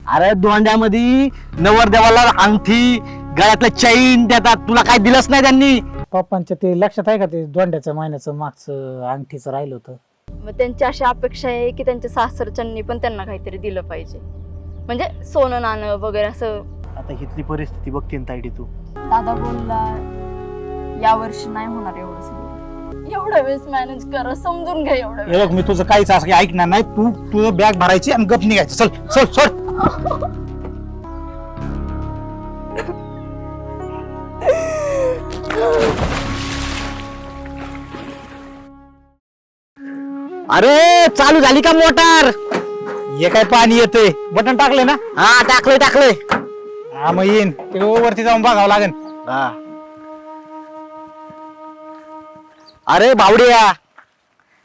अरे दोंड्यामध्ये नवरदेवाला अंगठी गळ्यातलं चैन देतात, तुला काय दिलंच नाही त्यांनी. पप्पांच्या ते लक्षात आहे का ते दोंड्याच्या महिन्याचं मागचं अंगठीचं राहिलं होतं. मग त्यांची अशी अपेक्षा आहे की त्यांच्या सासरच्यांनी पण त्यांना काहीतरी दिलं पाहिजे, म्हणजे सोनं नाणं वगैरे असं. आता इथली परिस्थिती बघते ना तायडी तू. दादा बोलला या वर्षी नाही होणार एवढं सगळं, एवढ्या वेळेस मॅनेज करा, समजून घ्या एवढं हे बघ मी तुझं काहीच असं काही ऐकणार नाही. तू तुझं बॅग भरायची आणि गप निघायचं. चल चल सोड. अरे चालू झाली का मोटार? हे काय पाणी येतंय, बटन टाकले ना? हा टाकलंय टाकलंय. हा मग येईन ते वरती जाऊन बघावं लागेल. हा. अरे बावड्या,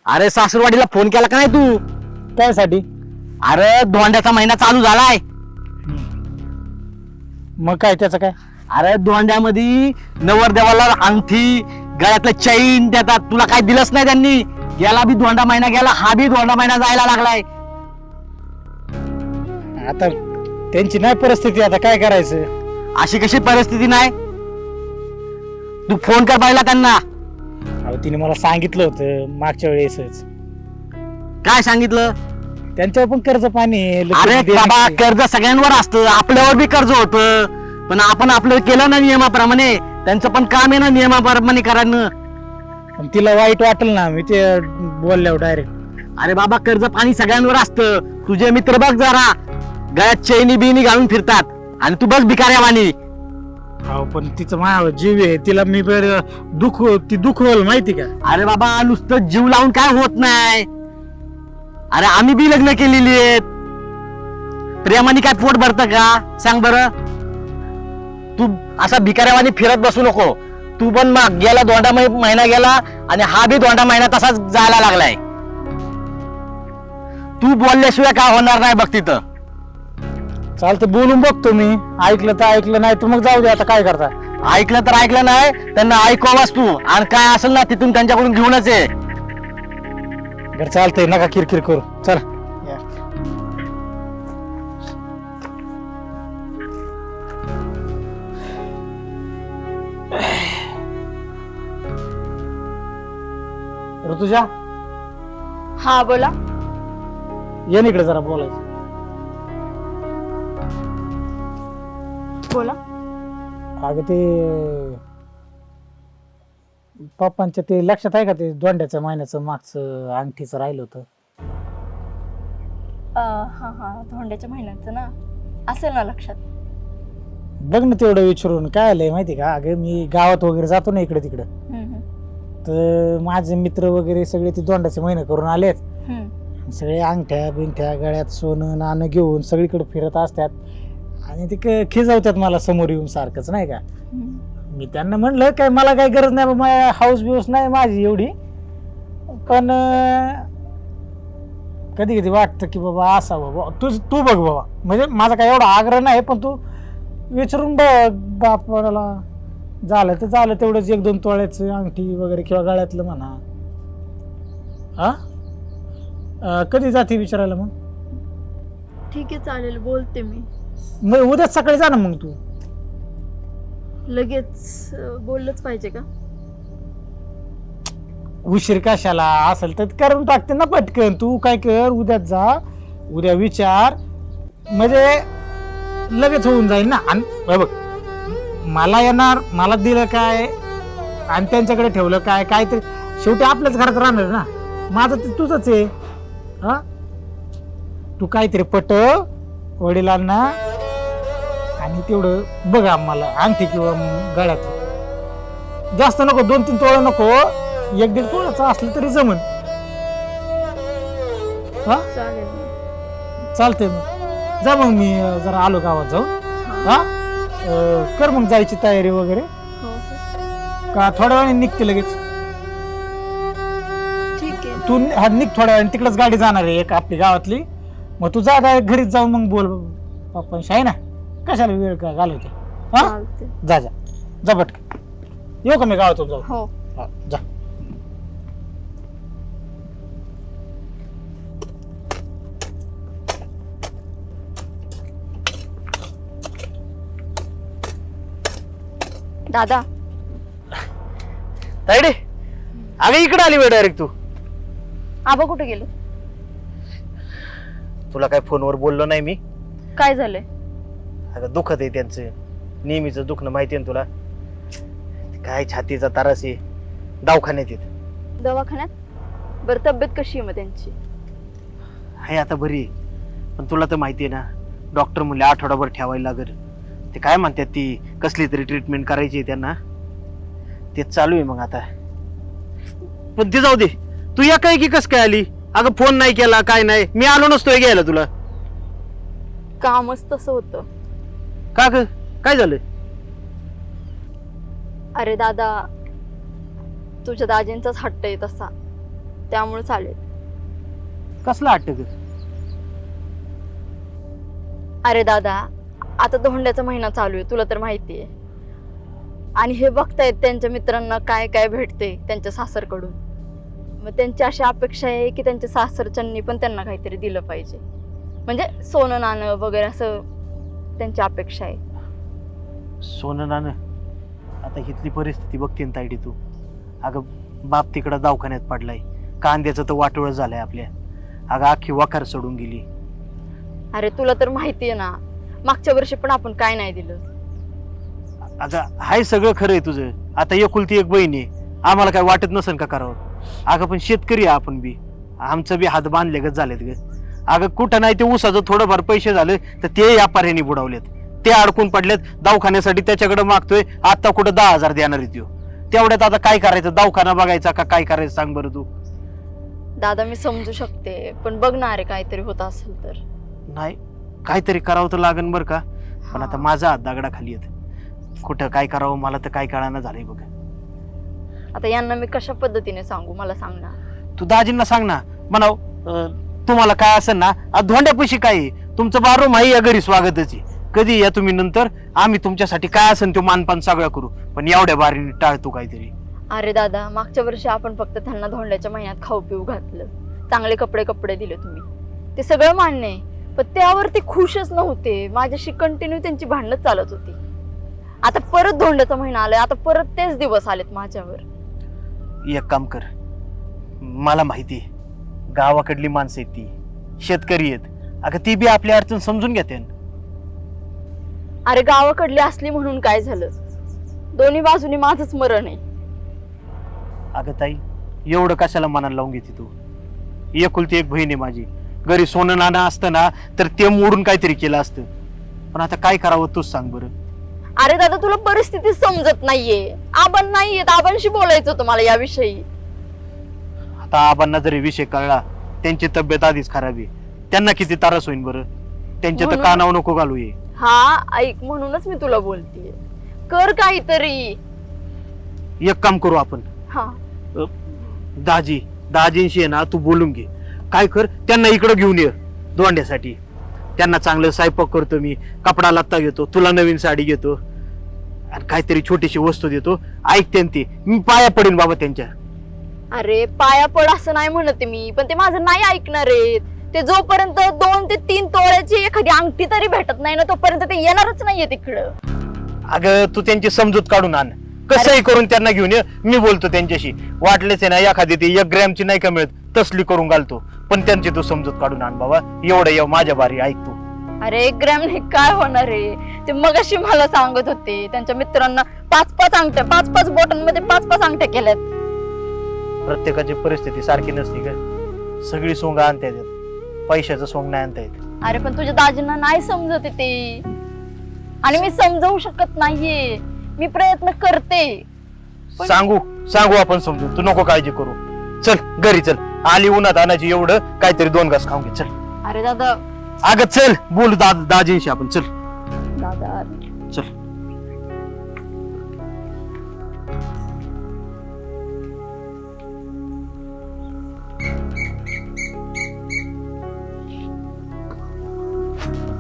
अरे सासूरवाडीला फोन केला का नाही तू? त्यासाठी अरे धोंड्याचा महिना चालू झालाय. मग काय त्याचं काय? अरे धोंड्यामध्ये नवरदेवाला अंगठी गळ्यातलं चैन देतात, तुला काय दिलंच नाही त्यांनी. याला बी धोंडा महिना गेला, हा बी धोंडा महिना जायला लागलाय. आता त्यांची नाही परिस्थिती, आता काय करायचं? अशी कशी परिस्थिती नाही? तू फोन कर पाहिला त्यांना. अहो तिने मला सांगितलं होतं मागच्या वेळेसच. काय सांगितलं? त्यांच्यावर पण कर्ज पाणी आहे. अरे बाबा कर्ज सगळ्यांवर असतं, आपल्यावर बी कर्ज होतं, पण आपण आपलं केलं ना नियमाप्रमाणे. त्यांचं पण काम आहे ना नियमाप्रमाणे करायचं. पण तिला वाईट वाटेल ना मी ते बोलल्यावर डायरेक्ट. अरे बाबा कर्ज पाणी सगळ्यांवर असतं. तुझे मित्र बघ जरा गळ्यात चैनी बिनी घालून फिरतात आणि तू बस भिकाऱ्यावानी. हो पण तिचं माझ्यावर जीव आहे, तिला मी ती दुखवल माहिती का? अरे बाबा नुसतं जीव लावून काय होत नाही. अरे आम्ही बी लग्न केलेली आहेत, प्रेमाने काय पोट भरतं का सांग बरं? तू असा भिकाऱ्यावानी फिरत बसू नको. तू पण मग गेला दोंडा महिना गेला आणि हा बी दोंडा महिना तसाच जायला लागलाय. तू बोलल्याशिवाय काय होणार नाही बघ तिथं. चालतं बोलून बघतो मी, ऐकलं तर ऐकलं, नाही तर मग जाऊ दे. आता काय करता? ऐकलं तर ऐकलं नाही, त्यांना ऐकवास तू, आणि काय असेल ना तिथून त्यांच्याकडून घेऊनच ये. बरं चालतंय, नका किरकिर करू. चला ऋतुजा, हा बोला. ये ना इकडे जरा बोलायचं. बोला. अगं ते पप्पांच्या ते लक्षात आहे का ते दोंड्याच्या महिन्याचं मागचं अंगठीचं राहिलं होतं. हा हा धोंड्याच्या महिन्याचं ना, असेल ना लक्षात. बघ ना तेवढं विचारून. काय आलंय माहिती का, अगं मी गावात वगैरे जातो ना इकडे तिकडं, तर माझे मित्र वगैरे सगळे ते दोंड्याचे महिने करून आलेत. सगळे अंगठ्या बिंगठ्या गळ्यात सोनं नाणं घेऊन सगळीकडे फिरत असतात आणि ते खिजवतात मला समोर येऊन सारखंच, नाही का? मी त्यांना म्हणलं काय मला काही गरज नाही बाबा, हाऊस बिऊस नाही माझी एवढी, पण कधी कधी वाटतं की बाबा असा बाबा तू बघ बाबा, म्हणजे माझा काय एवढा आग्रह नाही, पण तू विचारून बघ बापाला. झालं तर झालं तेवढंच 1-2 तोळ्याचं अंगठी वगैरे किंवा गळ्यातलं म्हणा. हा कधी जाते विचारायला? मग ठीक आहे चालेल, बोलते मी. मग उद्याच सकाळी जा ना मग. तू लगेच बोललंच पाहिजे का? उशीर कशाला, असेल तर करून टाकते ना पटकन. तू काय कर, उद्याच जा, उद्या विचार, म्हणजे लगेच होऊन जाईल ना. आणि बघ मला येणार, मला दिलं काय आणि त्यांच्याकडे ठेवलं काय, काय ते शेवटी आपल्याच घरात राहणार ना. माझं ते तुझंच आहे. हा तू काहीतरी पटव वडिलांना आणि तेवढं बघ आम्हाला अंगठी किंवा गळ्यात. जास्त नको, 2-3 तोळा नको, 1-1.5 तोळ्याचं असलं तरी जमन. हा चालेल. चालतंय, मग जा. मग मी जरा आलो गावात जाऊन. हा कर मग जायची तयारी वगैरे. का थोड्या वेळाने निघते लगेच? ठीक आहे. तू निघ थोड्या वेळाने, तिकडच गाडी जाणार आहे एक आपली गावातली. मग तू जा डायरेक्ट घरीच जाऊन मग बोल पप्पांशी, आहे ना? कशाला वेळ का घालवते? हा चालते. जा जा जा पटकन. येऊ का मी गावातून जाऊ? हो. हा जा. दादा तायडे अगं इकडे आली वेळ डायरेक्ट तू. आबा कुठे गेले? तुला काय फोनवर बोललो नाही मी. काय झालंय? अगं दुखत आहे त्यांचं, नेहमीचं दुखणं माहिती आहे ना तुला. काय छातीचा त्रास आहे, दवाखान्यात येत. दवाखान्यात? बरं, तब्येत कशी आहे मग त्यांची? आहे आता बरी आहे. पण तुला तर माहिती आहे ना, डॉक्टर म्हणले आठवडाभर ठेवायला लागेल. ते काय म्हणतात ती कसली तरी ट्रीटमेंट करायची आहे त्यांना, तेच चालू आहे. मग आता पण ते जाऊ दे, तू या काय की कस काय आली? अगं फोन नाही केला काय नाही, मी आलो नसतोय घ्यायला तुला. कामच तसं होतं. का ग काय झालं? अरे दादा, तुझ्या दाजींचाच हट्ट आहे तसा, त्यामुळे चालेल. कसला अटक? अरे दादा, आता धोंड्याचा महिना चालू आहे, तुला तर माहिती आहे. आणि हे बघतायत त्यांच्या मित्रांना काय काय भेटते त्यांच्या सासरकडून. मग त्यांची अशी अपेक्षा आहे की त्यांच्या सासरच्यांनी पण त्यांना काहीतरी दिलं पाहिजे, म्हणजे सोनं नाणं वगैरे असं त्यांची अपेक्षा आहे. सोनं नाणं? आता इथली परिस्थिती बघते ना तायडी तू. अगं बाप तिकडं दवाखान्यात पडलाय, कांद्याचं तर वाटोळ झालंय आपल्या. अगं अख्खी वखार सोडून गेली. अरे तुला तर माहिती आहे ना, मागच्या वर्षी पण आपण काय नाही दिलं. अगं हाय सगळं खरं आहे तुझं. आता एकुलती एक बहीण आहे, आम्हाला काय वाटत नसेल का करावं? अगं पण शेतकरी आहे आपण बी, आमचं बी हात बांधलेगत झालेत ग. अगं कुठं नाही ते ऊसाचं थोडंफार पैसे झाले तर ते व्यापाऱ्यांनी बुडवलेत, ते अडकून पडलेत. दवाखान्यासाठी त्याच्याकडे मागतोय, आता कुठं 10,000 देणार आहे त्यो. तेवढ्यात आता काय करायचं? दवाखाना बघायचा का काय करायचं सांग बरं तू. दादा मी समजू शकते, पण बघ ना, अरे काहीतरी होत असेल तर. नाही काहीतरी करावं तर लागन बरं का. पण हा. आता माझा हात दगडाखाली येत, कुठं काय करावं मला तर काय कळाना झालंय बघ. आता यांना मी कशा पद्धतीने सांगू, मला सांग ना. तू दाजींना सांग ना, म्हणाव तुम्हाला काय असेल ना, धोंड्यापाशी काय आहे, तुमचं बारो माही या घरी स्वागतच आहे. कधी या तुम्ही, नंतर आम्ही तुमच्यासाठी काय असेल तो मानपान सगळं करू. पण एवढ्या बारीने टाळतो काहीतरी. अरे दादा, मागच्या वर्षी आपण फक्त त्यांना धोंड्याच्या महिन्यात खाऊ पिऊ घातलं, चांगले कपडे दिले तुम्ही, ते सगळं मान्य आहे. पण त्यावर ते खुशच नव्हते, माझ्याशी कंटिन्यू त्यांची भांडणं चालत होती. आता परत धोंड्याचा महिना आलाय, आता परत तेच दिवस आलेत माझ्यावर. एक काम कर, मला माहिती आहे गावाकडली माणसं आहेत, ती शेतकरी आहेत. अगं ती बी आपल्या अडचण समजून घेते. अरे गावाकडली असली म्हणून काय झालं, दोन्ही बाजूनी माझंच मरण आहे. अगं ताई, एवढं कशाला मनाला लावून घेते तू? एकुलती एक बहीण आहे माझी. घरी सोनं नाणं असतं ना तर ते मोडून काहीतरी केलं असतं. पण आता काय करावं तूच सांग बरं. अरे दादा, तुला परिस्थिती समजत नाहीये. आबां नाहीयेत, आबांशी बोलायचं होतं मला याविषयी. आता आबांना जरी विषय कळला, त्यांची तब्येत आधीच खराब आहे, त्यांना किती त्रास होईल बरं. त्यांच्या तर म्हणून- कानावर नको घालू ये. हा ऐक, म्हणूनच मी तुला बोलतीये, कर काहीतरी. एक काम करू आपण, हा दाजींशी आहे ना तू बोलून घे. काय कर, त्यांना इकडं घेऊन ये दोंड्यासाठी. त्यांना चांगलं स्वयंपाक करतो मी, कपडा लत्ता घेतो, तुला नवीन साडी घेतो आणि काहीतरी छोटीशी वस्तू देतो. ऐकते ते, मी पाया पडेन बाबा त्यांच्या. अरे पाया पड असं नाही म्हणते मी, पण ते माझं नाही ऐकणार आहेत. ते जोपर्यंत 2 ते 3 तोळ्याची एखादी अंगठी तरी भेटत नाही ना, तोपर्यंत ते येणारच नाहीये तिकडं. अगं तू त्यांची समजूत काढून आण, कसंही करून त्यांना घेऊन ये. मी बोलतो त्यांच्याशी, वाटलेच आहे ना एखादी ती 1 ग्रॅमची नाही का मिळत तसली करून घालतो. पण त्यांची तू समजूत काढून आण बाबा, एवढं येऊ माझ्या बारी. ऐक तू. अरे 1 ग्रॅमने काय होणार आहे? ते मगाशी मला सांगत होते त्यांच्या मित्रांना 5-5 अंगठ्या, 5-5 बोटांमध्ये 5-5 अंगठ्या केल्यात. प्रत्येकाची परिस्थिती सारखी नसती ग, सगळी सोंग आणता येतात, पैशाचं सोंग नाही आणता येत. अरे पण तुझ्या दाजींना नाही समजत ते, आणि मी समजावू शकत नाहीये. मी प्रयत्न करते. सांगू आपण समजून, तू नको काळजी करू. चल घरी चल, आली उन्हात आणायची, एवढं काहीतरी 2 घास खाऊन घे. चल अरे दादा, अगं चल बोलू दाजींशी आपण. चल दादा चल.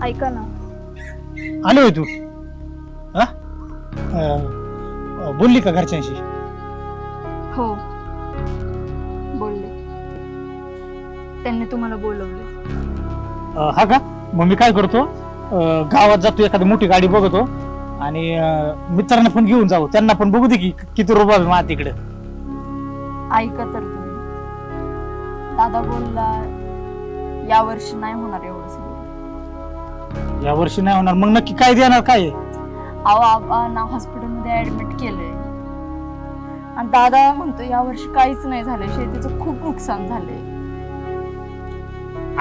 ऐका ना. आले होय तू? हा बोलली का घरच्यांशी? हो बोलले, त्यांनी तुम्हाला बोलवले. हा का? मग मी काय करतो, गावात जातो, एखादी मोठी गाडी बघतो आणि मित्रांना पण घेऊन जाऊ, त्यांना पण बघू दे की किती रुबाब आहे माझ्या तिकडे. ऐका तर तुम्ही, दादा बोलला या वर्षी नाही होणार एवढं सगळं. या वर्षी नाही होणार, मग नक्की काय देणार काय? अहो आबांना हॉस्पिटलमध्ये ऍडमिट केलंय आणि दादा म्हणतो या वर्षी काहीच नाही झालंय, शेतीचं खूप नुकसान झालंय.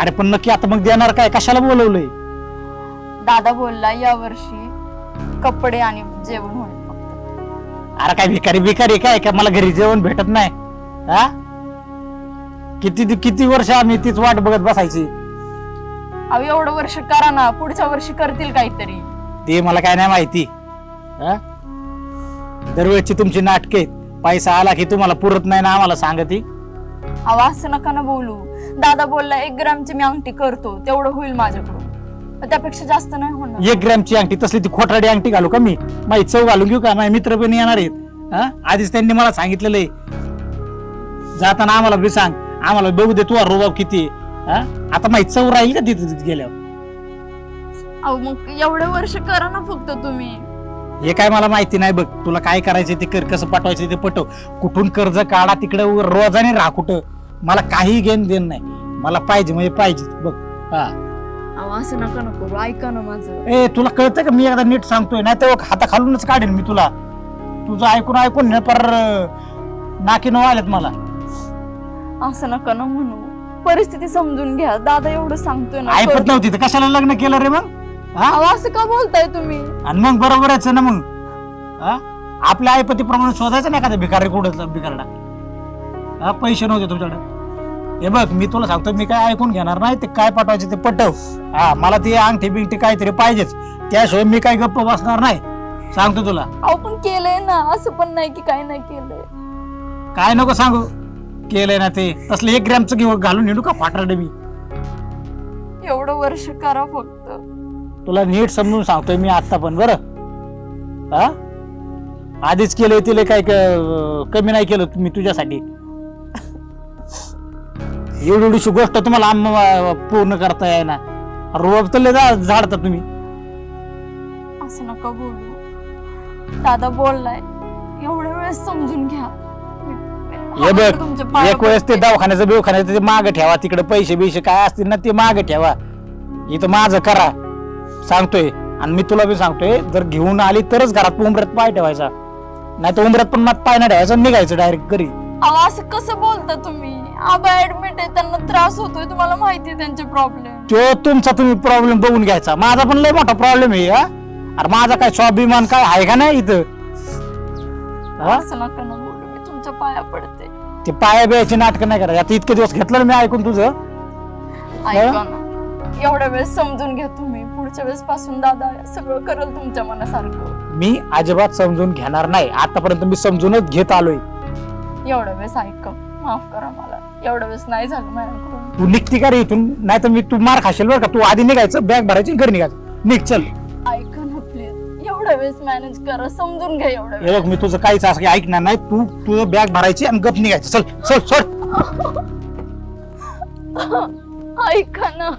अरे पण नक्की आता मग देणार काय? कशाला बोलवलंय? दादा बोलला या वर्षी कपडे आणि जेवण होईल फक्त. अरे काय भिकारी भिकारी काय का मला घरी जेवण भेटत नाही? हा, किती किती वर्ष आम्ही तीच वाट बघत बसायची. अहो एवढं वर्ष करा ना, पुढच्या वर्षी करतील काहीतरी. ते मला काय नाही माहिती. हा, दरवेळची तुमची नाटके आहेत. पैसा आला की तुम्हाला पुरत नाही ना आम्हाला सांगती. अहो असं नका ना बोलू. दादा बोलला 1 ग्रॅमची मी अंगठी करतो, तेवढं होईल माझ्याकडून, पण त्यापेक्षा जास्त नाही होणार. 1 ग्रॅमची अंगठी, तसली ती खोटाडी अंगठी घालू का मी? माझी चव घालून घेऊ का? माझे मित्र पण येणार आहेत. हा, आधीच त्यांनी मला सांगितलेलं आहे, जाताना आम्हाला बी सांग, आम्हाला बघू दे तुझा रुबाब किती. हा, आता माझी चव राहील का तिथे गेल्यावर? अहो मग एवढे वर्ष करा ना फक्त तुम्ही. हे काय मला माहिती नाही बघ. तुला काय करायचं ते कर, कसं पाठवायचं ते पटव, कुठून कर्ज काढा तिकडे रोजाने राहा कुठं, मला काही घेणं देणं नाही. मला पाहिजे म्हणजे पाहिजे बघ. हा, अहो असं नका ना करू, ऐका ना माझं. ए तुला कळतं का? मी एकदा नीट सांगतोय, नाही तर हाताखालूनच काढेन मी तुला. तुझं ऐकून ऐकून ना पर नाकी न आलेत मला. असं नका ना म्हणू, परिस्थिती समजून घ्या. दादा एवढं सांगतोय ना. ऐकत नव्हती तर कशाला लग्न केलं रे मग? हा, अहो असं का बोलताय तुम्ही? आणि मग बरोबरच ना मग. हा, आपल्या आईपतीप्रमाणे शोधायचं नाही एखादा भिकारी कुठं भिकारडा. हा, पैसे नव्हते तुमच्याकडे. हे बघ मी तुला सांगतो, मी काय ऐकून घेणार नाही. ते काय पाठवायचे ते पटव. हा, मला ती अंगठी बिंगठी काहीतरी पाहिजेच, त्याशिवाय मी काय गप्प बसणार नाही, सांगतो तुला. अहो पण केलंय ना, असं पण नाही की काय नाही केलंय. काय नको सांगू, केलंय ना ते. तसलं 1 ग्रॅमचं घेऊन घालून हिंडू का फाटारडे मी? एवढं वर्ष करा फक्त. तुला नीट समजून सांगतोय मी आता पण, बरं? हा, आधीच केलंय तिला काय कमी नाही केलं मी तुझ्यासाठी. एवढीशी गोष्ट तुम्हाला पूर्ण करता येईना. रोब तर झाडता तुम्ही. असं नका बोलू. दादा बोललाय एवढ्या वेळेस समजून घ्या. हे बघ, एक वेळेस ते दवाखान्याचं बिवखान्याचं ते मागे ठेवा, तिकडे पैसे बिशे काय असतील ना ते मागे ठेवा. इथं माझं करा सांगतोय. आणि मी तुला बी सांगतोय, जर घेऊन आली तरच घरात उंबऱ्यात पाय ठेवायचा, नाही तर उंबऱ्यात पण मग पाय नाही ठेवायचा, निघायचं डायरेक्ट घरी. अहो असं कसं बोलता तुम्ही? आबा ऍडमिट आहे, त्यांना त्रास होतोय, तुम्हाला माहिती आहे त्यांचे प्रॉब्लेम. तो तुमचा तुम्ही प्रॉब्लेम बघून घ्यायचा, माझा पण लय मोठा प्रॉब्लेम आहे. हा, अरे माझा काय स्वाभिमान काय आहे का नाही इथं? असं नका ना बोलू, मी तुमच्या पाया पडते. ते पाया बियाची नाटकं नाही करायची. आता इतके दिवस घेतलं ना मी ऐकून तुझं. ऐका ना, एवढ्या वेळेस समजून घ्या तुम्ही. पुढच्या वेळेस पासून दादा सगळं करेल तुमच्या मनासारखं. मी अजिबात समजून घेणार नाही. आतापर्यंत मी समजूनच घेत आलोय. एवढ्या वेळेस ऐका, माफ करा मला. एवढ्या वेळेस नाही झालं माझ्याकडून. तू निघती का रे इथून? नाही तर मी तू मार खाशील बरं का. तू आधी निघायचं, बॅग भरायची, घरी निघायचं. निघ चल. ऐका ना प्लीज, एवढ्या वेळेस मॅनेज करा, समजून घ्या. एवढ्या हे बघ, मी तुझं काहीच असं ऐकणार नाही. तू तुझं बॅग भरायची आणि गप निघायचं. चल चल सोड. ऐका ना.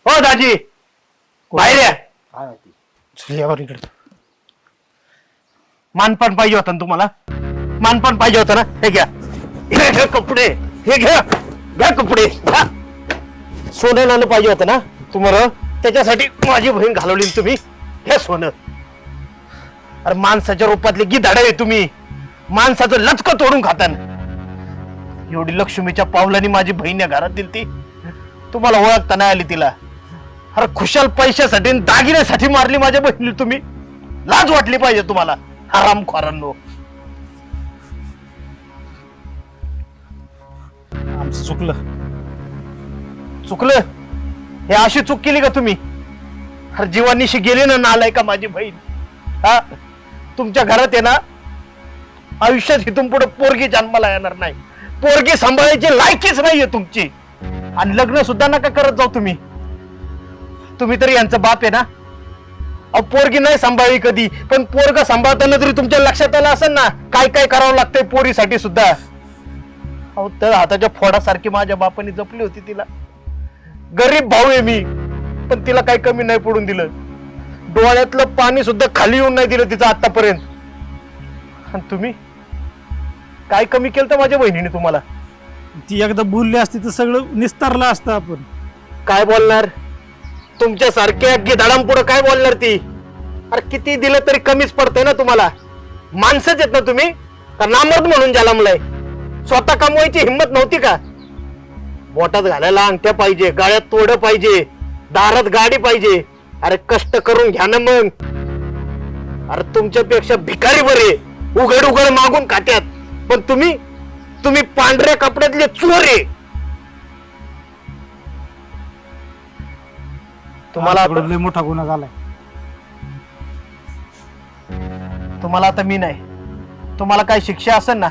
हो दाजी, बाहेर या. यावर इकडे. मानपण पाहिजे होतं ना तुम्हाला? मानपण पाहिजे होतं ना? हे घ्या. हे घ्या कपडे, हे घ्या घ्या कपडे घ्या. सोनं नाणं पाहिजे होतं ना तुम्हाला, त्याच्यासाठी माझी बहीण घालवली ना तुम्ही. हे सोनं. अरे माणसाच्या रूपातले गिधाडे आहे तुम्ही, माणसाचं लचकं तोडून खातान. एवढी लक्ष्मीच्या पावलाने माझी बहीण या घरात दिली ती, तुम्हाला ओळखता नाही आली तिला. अरे खुशाल पैशासाठी आणि दागिन्यासाठी मारली माझ्या बहिणीला तुम्ही. लाज वाटली पाहिजे तुम्हाला हरामखोरांनो. आमचं चुकलं. चुकलं? हे अशी चूक केली का तुम्ही? अरे जीवानीशी गेली ना नालाय का माझी बहीण. हा, तुमच्या घरात आहे ना आयुष्यात इथून पुढे पोरगी जन्माला येणार नाही. पोरगी सांभाळायची लायकीच नाहीये तुमची. आणि लग्न सुद्धा नका करत जाऊ तुम्ही. तुम्ही तरी यांचं बाप आहे ना. अहो पोरगी नाही सांभाळली कधी, पण पोरग सांभाळताना तरी तुमच्या लक्षात आलं असेल ना काय काय करावं लागतंय पोरीसाठी सुद्धा. अहो तर हाताच्या फोडासारखी माझ्या बापाने जपली होती तिला. गरीब भाऊ आहे मी, पण तिला काही कमी नाही पडून दिलं. डोळ्यातलं पाणी सुद्धा खाली येऊन नाही दिलं तिचं आतापर्यंत. आणि तुम्ही काय कमी केलं तर माझ्या बहिणीने तुम्हाला? ती एकदा बोलली असती तर सगळं निस्तारलं असतं आपण. काय बोलणार? तुमच्या सारख्या गिधाडांपुढे काय बोलणार ती? अरे किती दिलं तरी कमीच पडतंय ना तुम्हाला. माणसंच आहेत ना तुम्ही, का नामर्द म्हणून जन्मलाय? स्वतः कमवायची हिंमत नव्हती का? बोटात घालायला अंगठ्या पाहिजे, गाळ्यात तोडं पाहिजे, दारात गाडी पाहिजे. अरे कष्ट करून घ्या ना मग. अरे तुमच्यापेक्षा भिकारी बरे, उघड उघड मागून खात्यात. पण तुम्ही पांढऱ्या कपड्यातले चोर आहे. तुम्हाला आपल्याकडे लय मोठा गुन्हा झालाय. तुम्हाला आता मी नाही, तुम्हाला काय शिक्षा असेल ना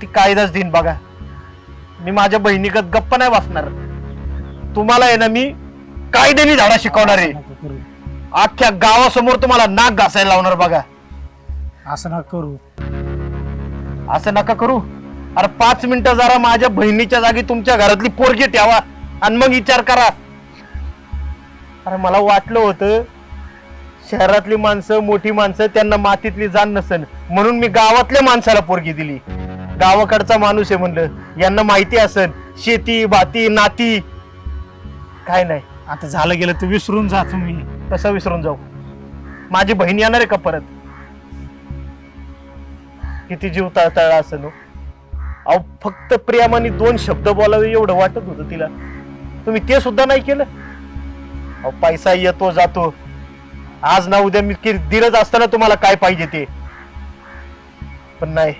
ती कायदाच देईन बघा. मी माझ्या बहिणीगत गप्प नाही बसणार. तुम्हाला आहे ना मी कायद्याने धडा शिकवणार आहे. अख्ख्या गावासमोर तुम्हाला नाक घासायला लावणार बघा. असं नका करू. असं नका करू. अरे 5 मिनिटं जरा माझ्या बहिणीच्या जागी तुमच्या घरातली पोरगी ठेवा आणि मग विचार करा. अरे मला वाटलं होतं शहरातली माणसं, मोठी माणसं, त्यांना मातीतली जाण नसन म्हणून मी गावातल्या माणसाला पोरगी दिली. गावाकडचा माणूस आहे म्हणलं, यांना माहिती असेल शेती भाती नाती. काय नाही, आता झालं गेलं तर विसरून जा तुम्ही. कसं विसरून जाऊ? माझी बहीण येणार आहे का परत? किती जीव तळतळला असं नो. अहो फक्त प्रेमाने 2 शब्द बोलावे एवढं वाटत होतं तिला. तुम्ही ते सुद्धा नाही केलं. अहो पैसा येतो जातो. आज ना उद्या मी दिलंच असताना तुम्हाला काय पाहिजे ते. पण नाही,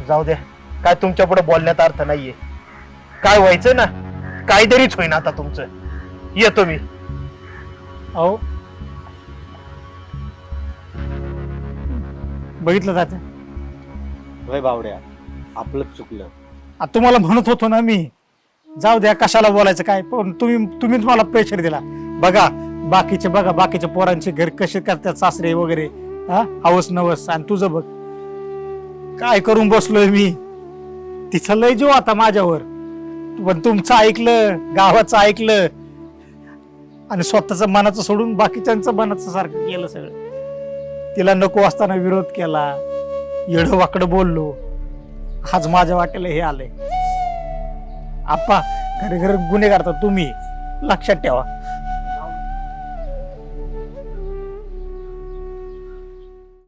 जाऊ द्या. काय तुमच्या पुढे बोलण्यात अर्थ नाहीये. काय व्हायचं ना काहीतरीच होईना आता तुमचं. येतो मी. अहो बघितलं जाते. वय बावड्या, आपलं चुकलं. आता तुम्हाला म्हणत होतो ना मी, जाऊ द्या कशाला बोलायचं काय, पण तुम्हीच मला प्रेशर दिला. बघा बाकीच्या पोरांचे घर कसे करतात सासरे वगैरे, हा हवस नवस. आणि तुझं बघ काय करून बसलोय मी. तिचं लय जीव आता माझ्यावर, पण तुमचं ऐकलं, गावाचं ऐकलं आणि स्वतःच मनाचं सोडून बाकीच्यांचं मनाचं सारखं केलं सगळं. तिला नको असताना विरोध केला, येडं वाकडं बोललो. आज माझ्या वाटेला हे आलंय. आप्पा, घरी गुन्हे करता तुम्ही, लक्षात ठेवा.